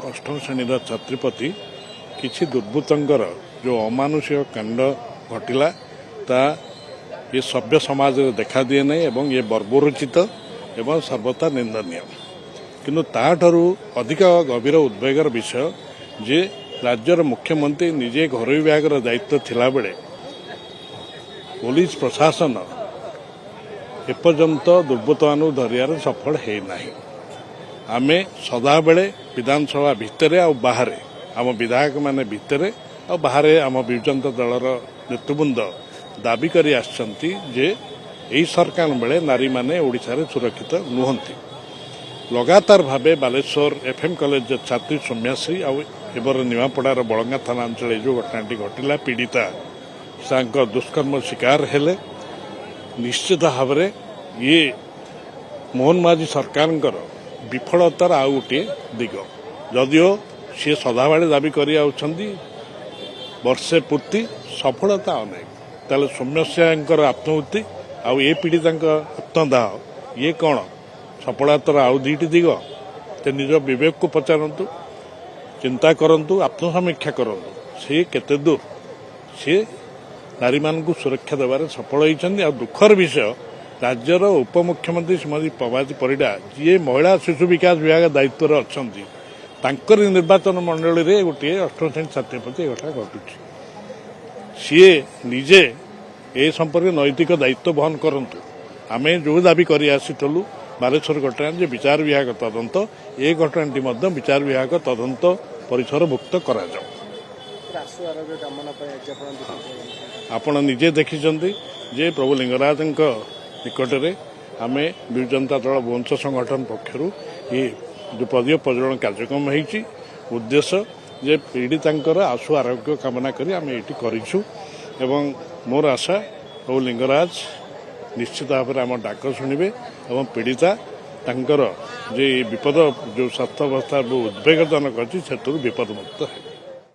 अष्टम श्रेणी छात्री प्रति किसी दुर्बृत्तर जो अमानुषिक कांड घटिला ता ये सभ्य समाज देखा दिए नहीं एवं ये बर्बरोचित एवं सर्वथा निंदनीय किंतु ताठू अधिक गभीर उद्वेगर विषय जे राज्यर मुख्यमंत्री निजे घर विभाग दायित्व थिला बेले पुलिस प्रशासन एपर्यंत दुर्बृत्त मान धरियार सफल है नहीं। आमे सदा बेले विधानसभा भितर आ बाहर आम विधायक माने भितर आ बाहर आम विजंत दलर नेतृवृंद दाबी करी आछंती जे एही सरकार बेले नारी माने ओडिशा रे सुरक्षित नुहंती। लगातार भावे बालेश्वर एफएम कॉलेज छात्री सौम्याश्री आवर निमापड़ार बड़ंगा थाना अंचल जो घटनाटी घटिला पीड़िता साଙ୍କ दुष्कर्म शिकार हेले निश्चित भाव में ये मोहन माझी सरकार विफलतार आउ गोटे दिग जदिओ सी सदाबले दाबी कर वर्षे पूर्ति सफलता अनेक ताले सौम्यश्यार आत्महत्या आउ ए पीड़िता आत्मदाह ये कौन सफलतार आउ दुईटी दिग ते निज विवेक को पचारतु चिंता करंतु आत्मसमीक्षा करंतु से केते दूर से नारी मान को सुरक्षा देवार सफल होती। आ दुखर विषय राज्यर उपमुख्यमंत्री श्रीमती पमावती परिडा जी महिला शिशु विकास विभाग दायित्व अच्छा निर्वाचन मंडल में गोटे अष्टम श्रेणी छात्री प्रति घटना घटुची सी निजे ए संपर्क नैतिक दायित्व वहन करंतु आमे जो दाबी कर आसीलु बालेश्वर घटना जे विचार विभाग तदंत ए घटनाटी विचार विभाग तदंत परिसरभुक्त करा जाऊ। आपण निजे देखिछन्ती जे प्रभु लिंगराज निकट में आम विजु जनता दल वंश संगठन पक्षर ये जो पदीय प्रज्वलन कार्यक्रम होती उद्देश्य जे पीड़िता आशु आरोग्य कामना करी आम ये करूँ एवं मोर आशा प्रभु लिंगराज निश्चित भाव में आम डाक शुणे और पीड़िता तांकर जे विपद जो स्वास्थ्य अवस्था उद्वेगजनक अच्छी से विपद मुक्त है।